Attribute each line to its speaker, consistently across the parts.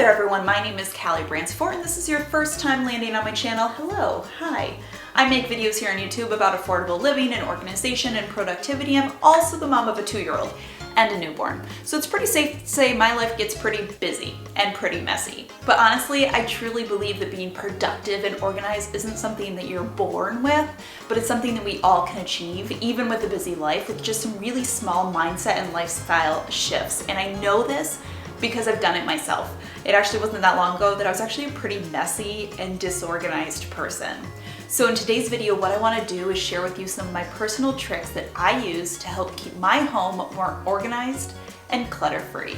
Speaker 1: there everyone, my name is Kallie Branciforte and this is your first time landing on my channel. Hello, hi. I make videos here on YouTube about affordable living and organization and productivity. I'm also the mom of a 2-year-old and a newborn. So it's pretty safe to say my life gets pretty busy and pretty messy. But honestly, I truly believe that being productive and organized isn't something that you're born with, but it's something that we all can achieve, even with a busy life, with just some really small mindset and lifestyle shifts. And I know this because I've done it myself. It actually wasn't that long ago that I was actually a pretty messy and disorganized person. So in today's video, what I want to do is share with you some of my personal tricks that I use to help keep my home more organized and clutter-free.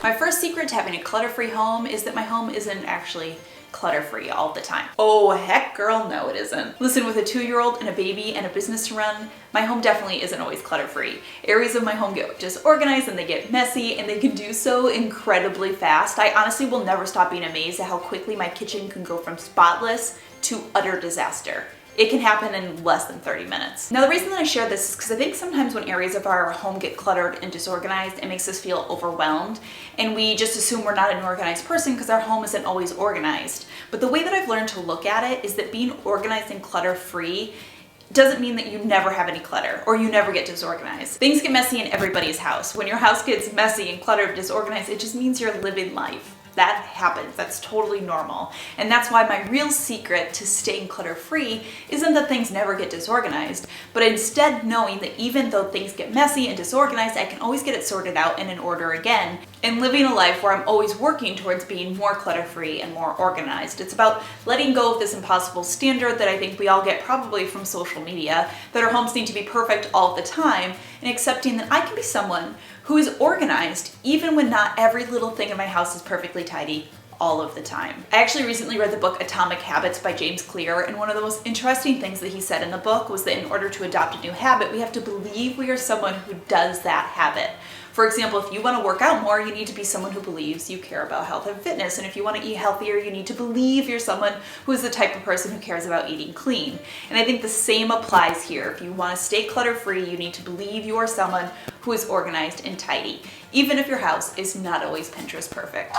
Speaker 1: My first secret to having a clutter-free home is that my home isn't actually clutter-free all the time. Oh heck girl, no it isn't. Listen, with a 2-year-old and a baby and a business to run, my home definitely isn't always clutter-free. Areas of my home get disorganized and they get messy, and they can do so incredibly fast. I honestly will never stop being amazed at how quickly my kitchen can go from spotless to utter disaster. It can happen in less than 30 minutes. Now the reason that I share this is because I think sometimes when areas of our home get cluttered and disorganized, it makes us feel overwhelmed, and we just assume we're not an organized person because our home isn't always organized. But the way that I've learned to look at it is that being organized and clutter-free doesn't mean that you never have any clutter or you never get disorganized. Things get messy in everybody's house. When your house gets messy and cluttered, disorganized, it just means you're living life. That happens. That's totally normal. And that's why my real secret to staying clutter-free isn't that things never get disorganized, but instead knowing that even though things get messy and disorganized, I can always get it sorted out and in order again, and living a life where I'm always working towards being more clutter-free and more organized. It's about letting go of this impossible standard that I think we all get probably from social media, that our homes need to be perfect all the time, and accepting that I can be someone who is organized even when not every little thing in my house is perfectly tidy all of the time. I actually recently read the book Atomic Habits by James Clear, and one of the most interesting things that he said in the book was that in order to adopt a new habit, we have to believe we are someone who does that habit. For example, if you want to work out more, you need to be someone who believes you care about health and fitness. And if you want to eat healthier, you need to believe you're someone who is the type of person who cares about eating clean. And I think the same applies here. If you want to stay clutter-free, you need to believe you are someone who is organized and tidy, even if your house is not always Pinterest perfect.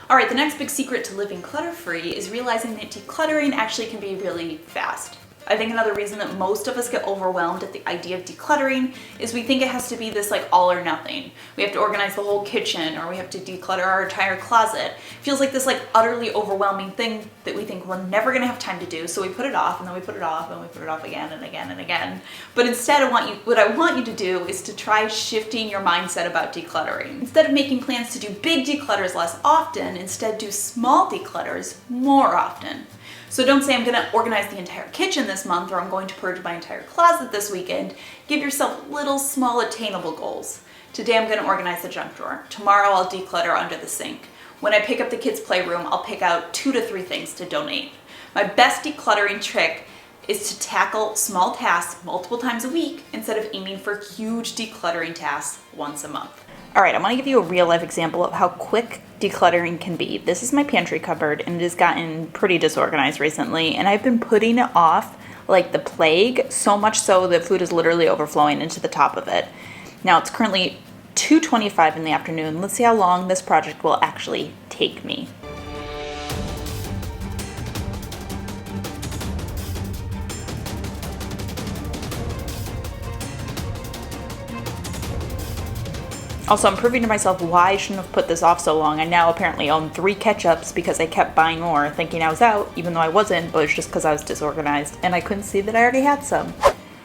Speaker 1: All right, the next big secret to living clutter-free is realizing that decluttering actually can be really fast. I think another reason that most of us get overwhelmed at the idea of decluttering is we think it has to be this like all or nothing. We have to organize the whole kitchen, or we have to declutter our entire closet. It feels like this like utterly overwhelming thing that we think we're never gonna have time to do, so we put it off and then we put it off and we put it off again and again and again. But instead what I want you to do is to try shifting your mindset about decluttering. Instead of making plans to do big declutters less often, instead do small declutters more often. So don't say I'm gonna organize the entire kitchen this month, or I'm going to purge my entire closet this weekend. Give yourself little small attainable goals. Today I'm gonna organize the junk drawer. Tomorrow I'll declutter under the sink. When I pick up the kids' playroom, I'll pick out 2 to 3 things to donate. My best decluttering trick is to tackle small tasks multiple times a week instead of aiming for huge decluttering tasks once a month. All right, I want to give you a real life example of how quick decluttering can be. This is my pantry cupboard, and it has gotten pretty disorganized recently, and I've been putting it off like the plague, so much so that food is literally overflowing into the top of it. Now it's currently 2:25 in the afternoon. Let's see how long this project will actually take me. Also, I'm proving to myself why I shouldn't have put this off so long. I now apparently own 3 ketchups because I kept buying more, thinking I was out, even though I wasn't, but it's just because I was disorganized and I couldn't see that I already had some.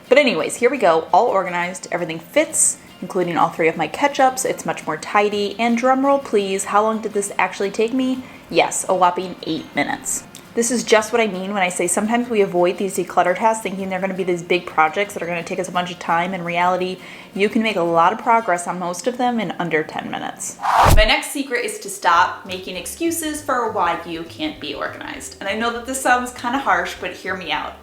Speaker 1: But anyways, here we go, all organized, everything fits, including all 3 of my ketchups. It's much more tidy, and drumroll please, how long did this actually take me? Yes, a whopping 8 minutes. This is just what I mean when I say sometimes we avoid these declutter tasks thinking they're going to be these big projects that are going to take us a bunch of time. In reality, you can make a lot of progress on most of them in under 10 minutes. My next secret is to stop making excuses for why you can't be organized. And I know that this sounds kind of harsh, but hear me out.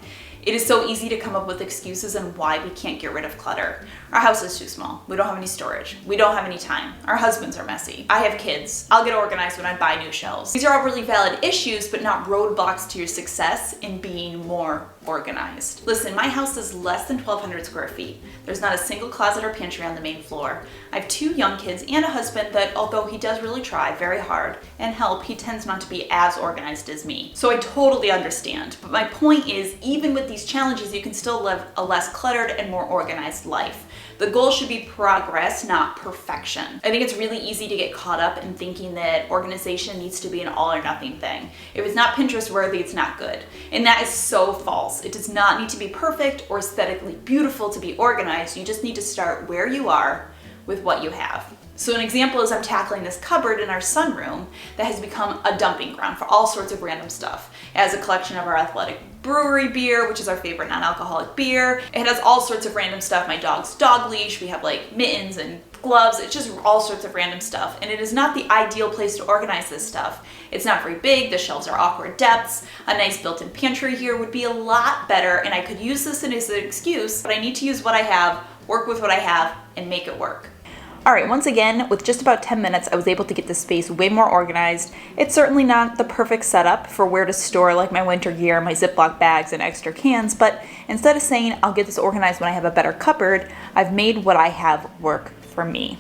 Speaker 1: It is so easy to come up with excuses on why we can't get rid of clutter. Our house is too small. We don't have any storage. We don't have any time. Our husbands are messy. I have kids. I'll get organized when I buy new shelves. These are all really valid issues, but not roadblocks to your success in being more organized. Listen, my house is less than 1,200 square feet. There's not a single closet or pantry on the main floor. I have 2 young kids and a husband that, although he does really try very hard and help, he tends not to be as organized as me. So I totally understand. But my point is, even with these challenges, you can still live a less cluttered and more organized life. The goal should be progress, not perfection. I think it's really easy to get caught up in thinking that organization needs to be an all or nothing thing. If it's not Pinterest worthy, it's not good. And that is so false. It does not need to be perfect or aesthetically beautiful to be organized. You just need to start where you are with what you have. So an example is I'm tackling this cupboard in our sunroom that has become a dumping ground for all sorts of random stuff. It has a collection of our Athletic Brewery beer, which is our favorite non-alcoholic beer. It has all sorts of random stuff. My dog's dog leash, we have like mittens and gloves. It's just all sorts of random stuff. And it is not the ideal place to organize this stuff. It's not very big, the shelves are awkward depths. A nice built-in pantry here would be a lot better, and I could use this as an excuse, but I need to use what I have, work with what I have, and make it work. All right, once again, with just about 10 minutes, I was able to get this space way more organized. It's certainly not the perfect setup for where to store like my winter gear, my Ziploc bags, and extra cans, but instead of saying I'll get this organized when I have a better cupboard, I've made what I have work for me.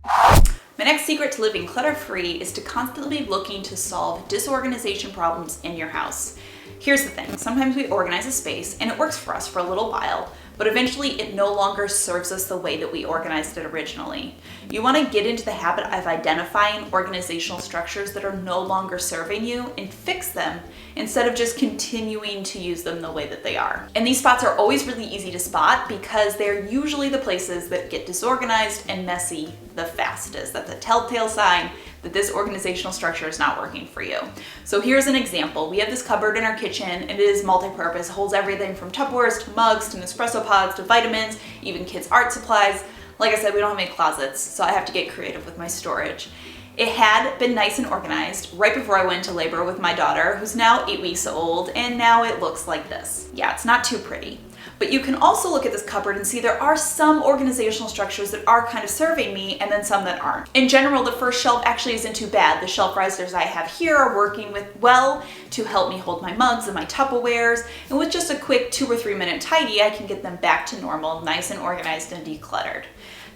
Speaker 1: My next secret to living clutter-free is to constantly be looking to solve disorganization problems in your house. Here's the thing, sometimes we organize a space and it works for us for a little while, but eventually it no longer serves us the way that we organized it originally. You want to get into the habit of identifying organizational structures that are no longer serving you and fix them instead of just continuing to use them the way that they are. And these spots are always really easy to spot because they're usually the places that get disorganized and messy the fastest. That's a telltale sign that this organizational structure is not working for you. So here's an example. We have this cupboard in our kitchen and it is multi-purpose, holds everything from Tupperwares to mugs to Nespresso pods to vitamins, even kids' art supplies. Like I said, we don't have any closets, so I have to get creative with my storage. It had been nice and organized right before I went into labor with my daughter, who's now 8 weeks old, and now it looks like this. Yeah, it's not too pretty. But you can also look at this cupboard and see there are some organizational structures that are kind of serving me and then some that aren't. In general, the first shelf actually isn't too bad. The shelf risers I have here are working well to help me hold my mugs and my Tupperwares. And with just a quick 2 or 3 minute tidy, I can get them back to normal, nice and organized and decluttered.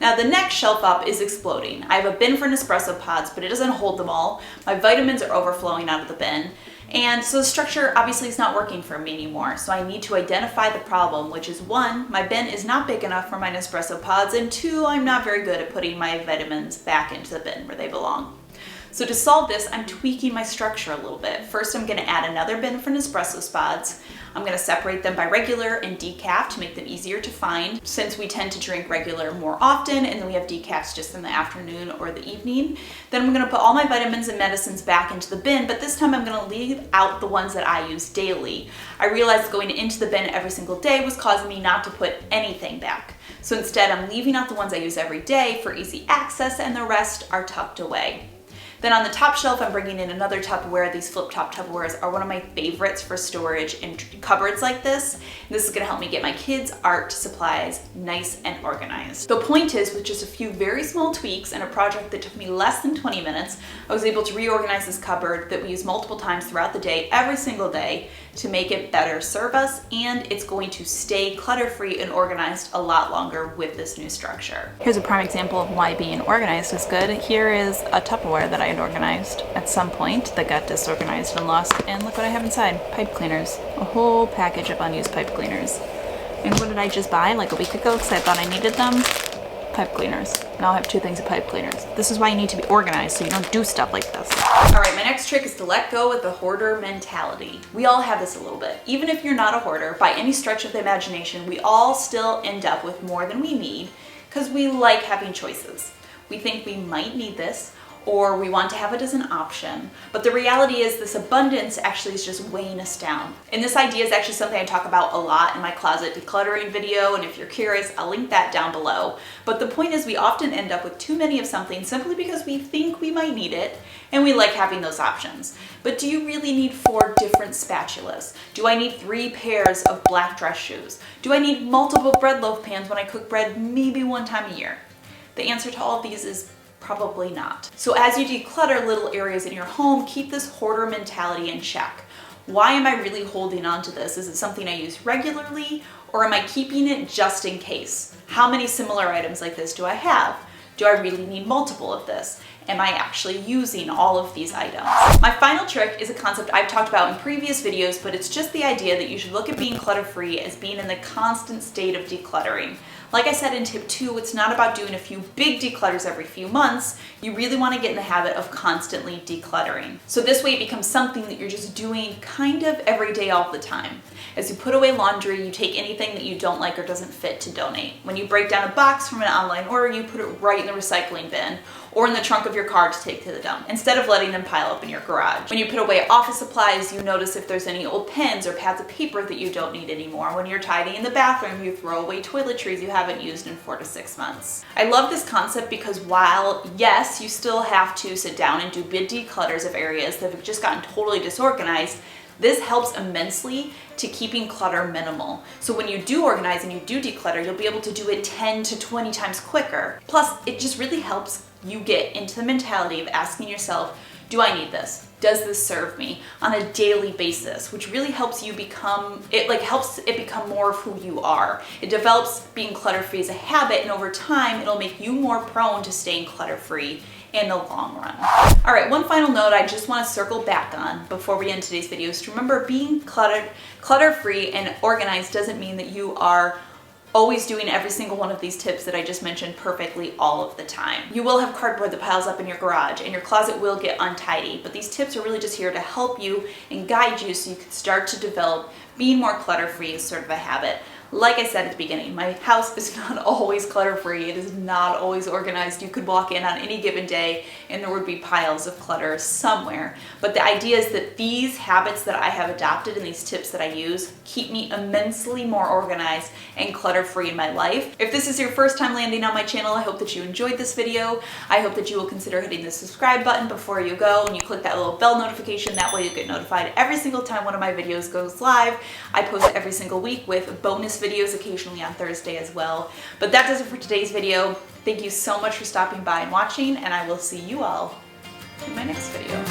Speaker 1: Now the next shelf up is exploding. I have a bin for Nespresso pods, but it doesn't hold them all. My vitamins are overflowing out of the bin. And so the structure obviously is not working for me anymore. So I need to identify the problem, which is 1, my bin is not big enough for my Nespresso pods, and 2, I'm not very good at putting my vitamins back into the bin where they belong. So to solve this, I'm tweaking my structure a little bit. First, I'm gonna add another bin for Nespresso pods. I'm gonna separate them by regular and decaf to make them easier to find, since we tend to drink regular more often and then we have decafs just in the afternoon or the evening. Then I'm gonna put all my vitamins and medicines back into the bin, but this time I'm gonna leave out the ones that I use daily. I realized going into the bin every single day was causing me not to put anything back. So instead, I'm leaving out the ones I use every day for easy access, and the rest are tucked away. Then on the top shelf, I'm bringing in another Tupperware. These flip-top Tupperwares are one of my favorites for storage in cupboards like this. This is gonna help me get my kids' art supplies nice and organized. The point is, with just a few very small tweaks and a project that took me less than 20 minutes, I was able to reorganize this cupboard that we use multiple times throughout the day, every single day, to make it better serve us, and it's going to stay clutter-free and organized a lot longer with this new structure. Here's a prime example of why being organized is good. Here is a Tupperware that I had organized at some point that got disorganized and lost, and look what I have inside. Pipe cleaners. A whole package of unused pipe cleaners. And what did I just buy like a week ago because I thought I needed them? Pipe cleaners. Now I have 2 things of pipe cleaners. This is why you need to be organized so you don't do stuff like this. All right, my next trick is to let go of the hoarder mentality. We all have this a little bit. Even if you're not a hoarder, by any stretch of the imagination, we all still end up with more than we need because we like having choices. We think we might need this, or we want to have it as an option. But the reality is this abundance actually is just weighing us down. And this idea is actually something I talk about a lot in my closet decluttering video, and if you're curious, I'll link that down below. But the point is we often end up with too many of something simply because we think we might need it, and we like having those options. But do you really need 4 different spatulas? Do I need 3 pairs of black dress shoes? Do I need multiple bread loaf pans when I cook bread maybe 1 time a year? The answer to all of these is probably not. So as you declutter little areas in your home, keep this hoarder mentality in check. Why am I really holding on to this? Is it something I use regularly, or am I keeping it just in case? How many similar items like this do I have? Do I really need multiple of this? Am I actually using all of these items? My final trick is a concept I've talked about in previous videos, but it's just the idea that you should look at being clutter-free as being in the constant state of decluttering. Like I said in tip 2, it's not about doing a few big declutters every few months. You really want to get in the habit of constantly decluttering. So this way it becomes something that you're just doing kind of every day all the time. As you put away laundry, you take anything that you don't like or doesn't fit to donate. When you break down a box from an online order, you put it right in the recycling bin or in the trunk of your car to take to the dump, instead of letting them pile up in your garage. When you put away office supplies, you notice if there's any old pens or pads of paper that you don't need anymore. When you're tidying the bathroom, you throw away toiletries you haven't used in 4 to 6 months. I love this concept because while, yes, you still have to sit down and do big declutters of areas that have just gotten totally disorganized, this helps immensely to keeping clutter minimal. So when you do organize and you do declutter, you'll be able to do it 10 to 20 times quicker. Plus, it just really helps you get into the mentality of asking yourself, do I need this? Does this serve me on a daily basis? Which really helps you become, helps it become more of who you are. It develops being clutter-free as a habit, and over time, it'll make you more prone to staying clutter-free in the long run. All right, one final note I just want to circle back on before we end today's video is to remember being clutter-free and organized doesn't mean that you are always doing every single one of these tips that I just mentioned perfectly all of the time. You will have cardboard that piles up in your garage and your closet will get untidy, but these tips are really just here to help you and guide you so you can start to develop being more clutter-free as sort of a habit. Like I said at the beginning, my house is not always clutter-free. It is not always organized. You could walk in on any given day and there would be piles of clutter somewhere. But the idea is that these habits that I have adopted and these tips that I use keep me immensely more organized and clutter-free in my life. If this is your first time landing on my channel, I hope that you enjoyed this video. I hope that you will consider hitting the subscribe button before you go and you click that little bell notification. That way you get notified every single time one of my videos goes live. I post every single week with bonus videos occasionally on Thursday as well. But that does it for today's video. Thank you so much for stopping by and watching, and I will see you all in my next video.